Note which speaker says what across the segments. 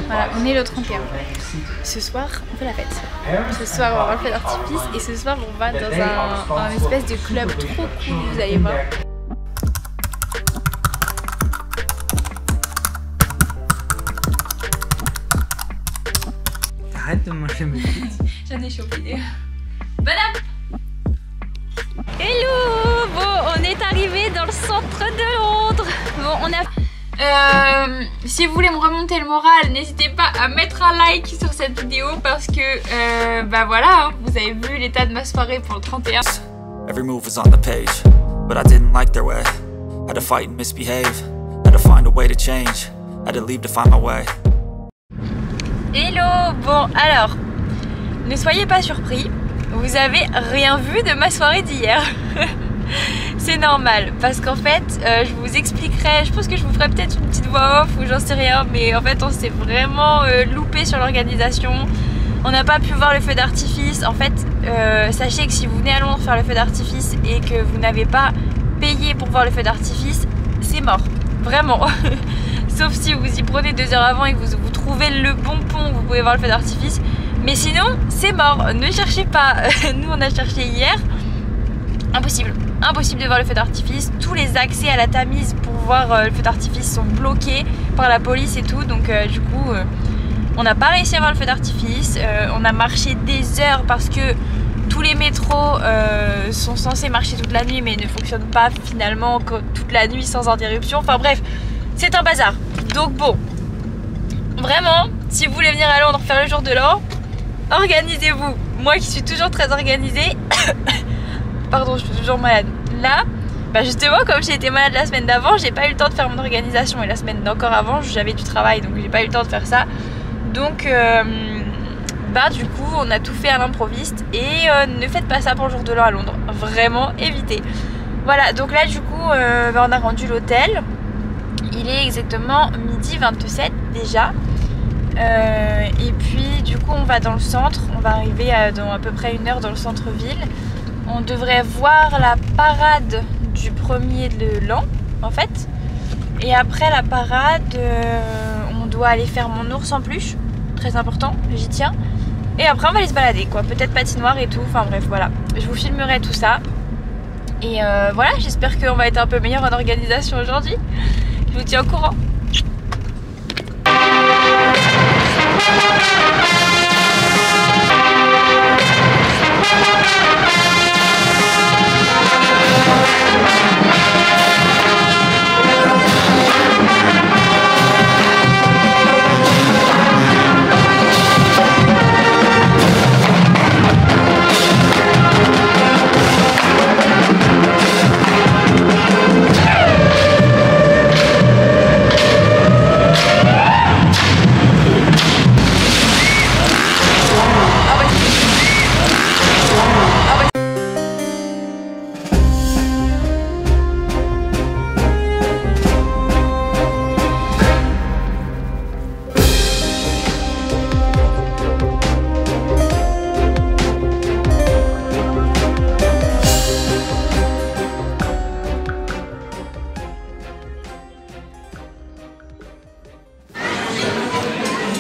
Speaker 1: Voilà, on est le 31. Ce soir, on fait la fête. Ce soir, on va voir le feu d'artifice et ce soir, on va dans un espèce de club trop cool, vous allez voir.
Speaker 2: Arrête de manger mes frites.
Speaker 1: J'en ai chopé. Madame! Hello! Bon, on est arrivé dans le centre de Londres. Bon, on a... si vous voulez me remonter le moral, n'hésitez pas à mettre un like sur cette vidéo parce que, bah voilà, hein, vous avez vu l'état de ma soirée pour le 31.
Speaker 3: Every move was on the page, but I didn't like their way. Had to fight and misbehave, had to find a way to change, had to leave to find my way.
Speaker 1: Hello! Bon, alors, ne soyez pas surpris, vous avez rien vu de ma soirée d'hier. C'est normal, parce qu'en fait, je vous expliquerai, je pense que je vous ferai peut-être une petite voix off ou j'en sais rien, mais en fait, on s'est vraiment loupé sur l'organisation. On n'a pas pu voir le feu d'artifice. En fait, sachez que si vous venez à Londres faire le feu d'artifice et que vous n'avez pas payé pour voir le feu d'artifice, c'est mort, vraiment. Sauf si vous y prenez 2 heures avant et que vous trouvez le bon pont, vous pouvez voir le feu d'artifice. Mais sinon, c'est mort, ne cherchez pas. Nous, on a cherché hier. Impossible, impossible de voir le feu d'artifice. Tous les accès à la Tamise pour voir le feu d'artifice sont bloqués par la police et tout. Donc du coup, on n'a pas réussi à voir le feu d'artifice. On a marché des heures parce que tous les métros sont censés marcher toute la nuit mais ne fonctionnent pas finalement toute la nuit sans interruption. Enfin bref, c'est un bazar. Donc bon, vraiment, si vous voulez venir à Londres faire le jour de l'an, organisez-vous. Moi qui suis toujours très organisée, pardon, je suis toujours malade. Là, bah justement, comme j'ai été malade la semaine d'avant, j'ai pas eu le temps de faire mon organisation. Et la semaine d'encore avant, j'avais du travail, donc j'ai pas eu le temps de faire ça. Donc, bah du coup, on a tout fait à l'improviste. Et ne faites pas ça pour le jour de l'an à Londres. Vraiment, évitez. Voilà, donc là, du coup, bah, on a rendu l'hôtel. Il est exactement 12h27 déjà. Et puis du coup on va dans le centre, on va arriver dans à peu près 1 heure dans le centre-ville. On devrait voir la parade du 1er de l'an en fait. Et après la parade, on doit aller faire mon ours en peluche, très important, j'y tiens. Et après on va aller se balader quoi, peut-être patinoire et tout, enfin bref voilà. Je vous filmerai tout ça. Et voilà, j'espère qu'on va être un peu meilleur en organisation aujourd'hui. Je vous tiens au courant.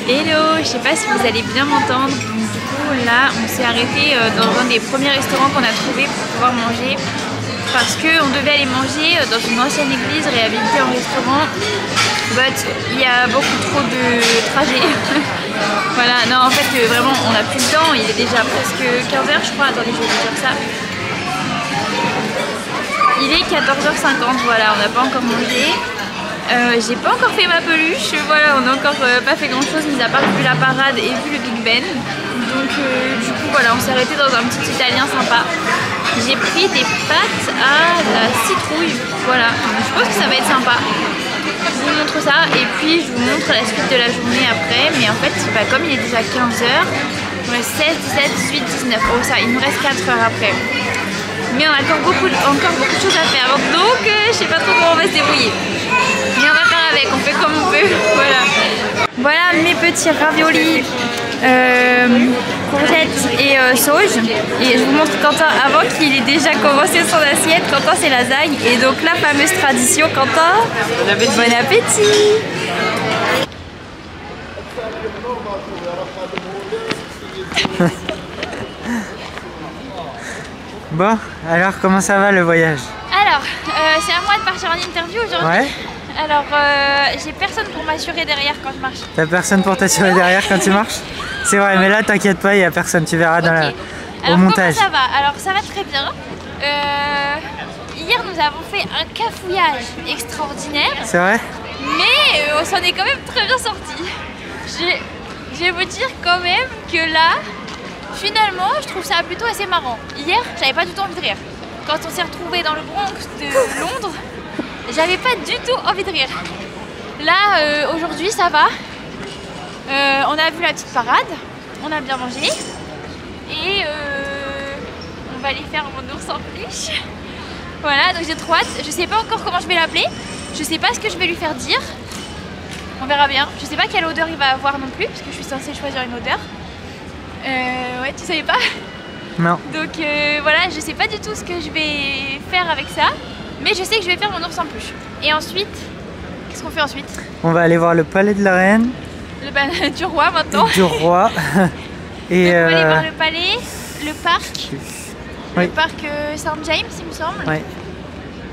Speaker 1: Hello, je sais pas si vous allez bien m'entendre. Du coup là on s'est arrêté dans un des premiers restaurants qu'on a trouvé pour pouvoir manger parce qu'on devait aller manger dans une ancienne église réhabilitée en restaurant, but il y a beaucoup trop de trajets. Voilà, non en fait vraiment on n'a plus le temps, il est déjà presque 15h je crois, attendez je vais vous dire ça. Il est 14h50, voilà, on n'a pas encore mangé. J'ai pas encore fait ma peluche, voilà, on n'a encore pas fait grand chose mis à part vu la parade et vu le Big Ben. Donc du coup voilà, on s'est arrêté dans un petit italien sympa. J'ai pris des pâtes à la citrouille, voilà, je pense que ça va être sympa. Je vous montre ça et puis je vous montre la suite de la journée après. Mais en fait, bah, comme il est déjà 15h, on reste 16, 17, 18, 19, oh ça, il nous reste 4 heures après. Mais on a encore beaucoup de choses à faire, donc je sais pas trop comment on va se débrouiller. Mais on va faire avec, on fait comme on peut, voilà. Voilà mes petits raviolis, courgettes et sauge. Et je vous montre Quentin avant qu'il ait déjà commencé son assiette. Quentin c'est lasagne et donc la fameuse tradition. Quentin, bon appétit.
Speaker 2: Bon, alors comment ça va le voyage?
Speaker 1: Alors, c'est à moi de partir en interview aujourd'hui.
Speaker 2: Ouais.
Speaker 1: Alors, j'ai personne pour m'assurer derrière quand je marche.
Speaker 2: T'as personne pour t'assurer derrière quand tu marches? C'est vrai, mais là t'inquiète pas, il n'y a personne, tu verras dans
Speaker 1: Alors,
Speaker 2: au montage.
Speaker 1: Comment ça va? Alors ça va très bien. Hier nous avons fait un cafouillage extraordinaire.
Speaker 2: C'est vrai?
Speaker 1: Mais on s'en est quand même très bien sorti. Je vais vous dire quand même que là, finalement, je trouve ça plutôt assez marrant. Hier, j'avais pas du tout envie de rire. Quand on s'est retrouvés dans le Bronx de Londres, j'avais pas du tout envie de rire. Là, aujourd'hui, ça va. On a vu la petite parade, on a bien mangé. Et on va aller faire mon ours en peluche. Voilà, donc j'ai trop hâte. Je sais pas encore comment je vais l'appeler. Je sais pas ce que je vais lui faire dire. On verra bien. Je sais pas quelle odeur il va avoir non plus, parce que je suis censée choisir une odeur. Ouais, tu savais pas?
Speaker 2: Non.
Speaker 1: Donc voilà, je sais pas du tout ce que je vais faire avec ça. Mais je sais que je vais faire mon ours en peluche. Et ensuite, qu'est-ce qu'on fait ensuite?
Speaker 2: On va aller voir le palais de la reine.
Speaker 1: Du roi maintenant.
Speaker 2: Du roi. Et
Speaker 1: donc on va aller voir le palais, le parc.
Speaker 2: Oui.
Speaker 1: Le parc St James, il me semble.
Speaker 2: Oui.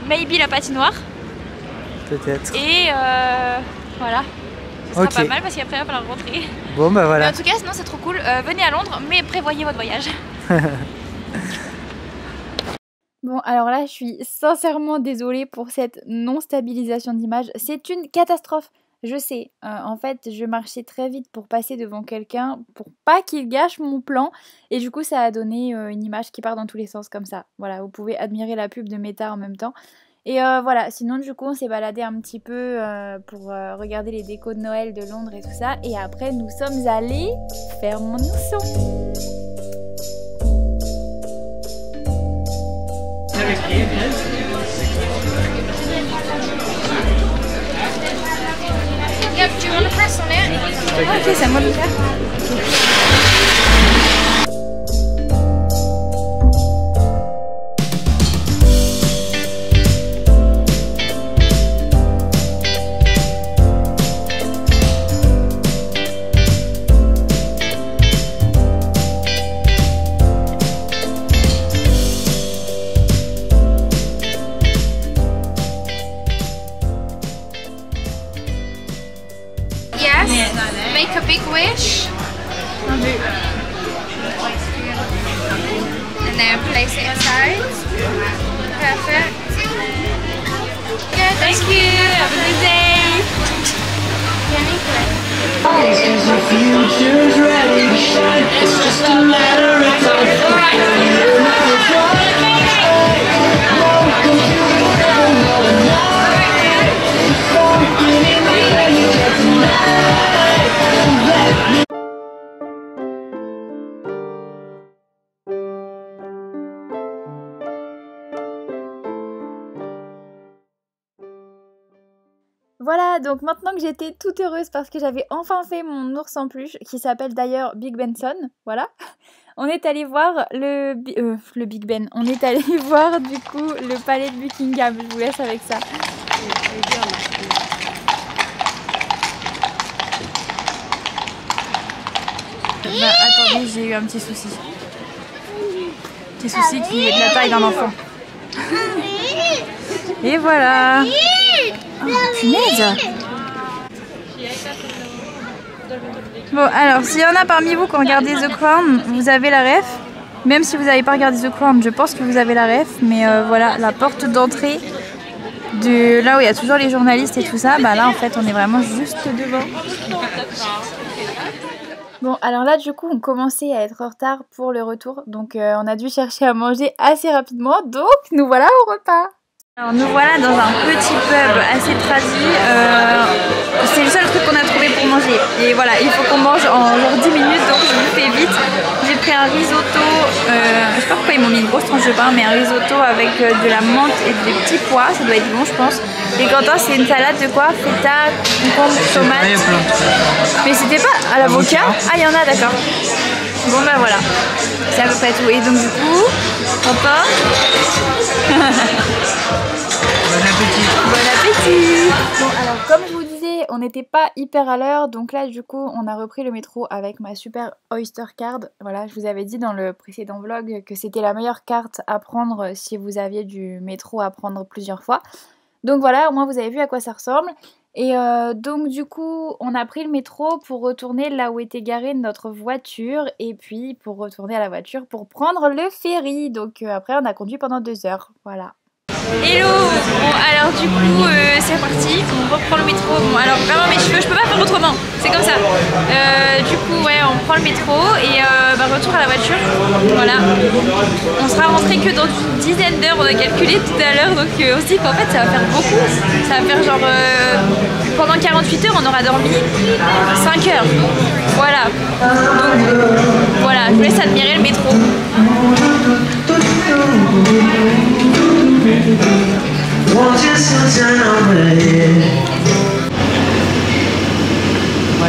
Speaker 1: Maybe la patinoire.
Speaker 2: Peut-être.
Speaker 1: Et voilà. Ce sera
Speaker 2: Ok.
Speaker 1: pas mal parce qu'après il va falloir rentrer.
Speaker 2: Bon bah
Speaker 1: Mais
Speaker 2: voilà.
Speaker 1: en tout cas, sinon c'est trop cool. Venez à Londres, mais prévoyez votre voyage. Bon, alors là, je suis sincèrement désolée pour cette non-stabilisation d'image. C'est une catastrophe. Je sais, en fait, je marchais très vite pour passer devant quelqu'un pour pas qu'il gâche mon plan. Et du coup, ça a donné une image qui part dans tous les sens comme ça. Voilà, vous pouvez admirer la pub de Meta en même temps. Et voilà, sinon du coup, on s'est baladé un petit peu pour regarder les décos de Noël de Londres et tout ça. Et après, nous sommes allés faire mon ourson.
Speaker 4: Yep, do you want to press on it?
Speaker 1: Ah, ok, c'est à moi de le faire.
Speaker 4: Yes. Make a big wish. And then place it inside. Perfect. Yeah,
Speaker 1: Thank you. Have a good day.
Speaker 5: Is the future's ready to shine? It's just a matter of
Speaker 1: Voilà, donc maintenant que j'étais toute heureuse parce que j'avais enfin fait mon ours en peluche, qui s'appelle d'ailleurs Big Benson, voilà, on est allé voir le Big Ben, on est allé voir du coup le palais de Buckingham, je vous laisse avec ça. Bah attendez, j'ai eu un petit souci. Petit souci qui est de la taille d'un enfant. Et voilà. Oh, punaise. Bon alors, s'il y en a parmi vous qui ont regardé The Crown, vous avez la ref. Même si vous n'avez pas regardé The Crown, je pense que vous avez la ref. Mais voilà, la porte d'entrée de là où il y a toujours les journalistes et tout ça, bah là en fait on est vraiment juste devant. Bon alors là du coup on commençait à être en retard pour le retour, donc on a dû chercher à manger assez rapidement, donc nous voilà au repas. Alors nous voilà dans un petit pub assez tradi, c'est le seul truc qu'on a trouvé pour manger et voilà, il faut qu'on mange en genre 10 minutes donc je vous fais vite. J'ai pris un risotto, je sais pas pourquoi ils m'ont mis une grosse tranche de pain, mais un risotto avec de la menthe et des petits pois, ça doit être bon je pense. Et Quentin c'est une salade de quoi? Feta, concombre, tomate. Mais c'était pas à l'avocat? Ah il y en a, d'accord. Bon bah voilà, c'est à peu près tout. Et donc du coup, Quentin. Bon appétit. Bon appétit. Bon alors comme je vous disais, on n'était pas hyper à l'heure, donc là du coup on a repris le métro avec ma super Oyster Card. Voilà, je vous avais dit dans le précédent vlog que c'était la meilleure carte à prendre si vous aviez du métro à prendre plusieurs fois. Donc voilà, au moins vous avez vu à quoi ça ressemble. Et donc du coup on a pris le métro pour retourner là où était garée notre voiture et puis pour retourner à la voiture pour prendre le ferry. Donc après on a conduit pendant 2 heures, voilà. Hello! Bon alors du coup c'est parti, on reprend le métro. Bon alors vraiment mes cheveux, je peux pas faire autrement, c'est comme ça. Du coup ouais on prend le métro et retour à la voiture. Voilà. On sera rentré que dans une dizaine d'heures, on a calculé tout à l'heure, donc on se dit qu'en fait ça va faire beaucoup. Ça va faire genre pendant 48 heures on aura dormi 5 heures. Voilà. Donc voilà, je vous laisse admirer le métro.
Speaker 2: Ouais,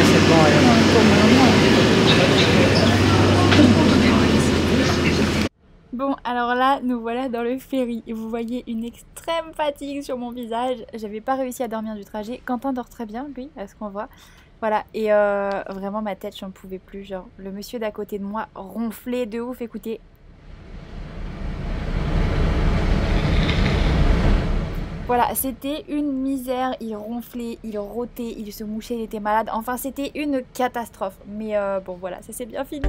Speaker 2: c'est bon,
Speaker 1: Bon, alors là, nous voilà dans le ferry. Et vous voyez une extrême fatigue sur mon visage. J'avais pas réussi à dormir du trajet. Quentin dort très bien, lui, à ce qu'on voit. Voilà, et vraiment ma tête, j'en pouvais plus. Genre, le monsieur d'à côté de moi ronflait de ouf, écoutez. Voilà, c'était une misère, il ronflait, il rôtait, il se mouchait, il était malade. Enfin, c'était une catastrophe. Mais bon, voilà, ça s'est bien fini.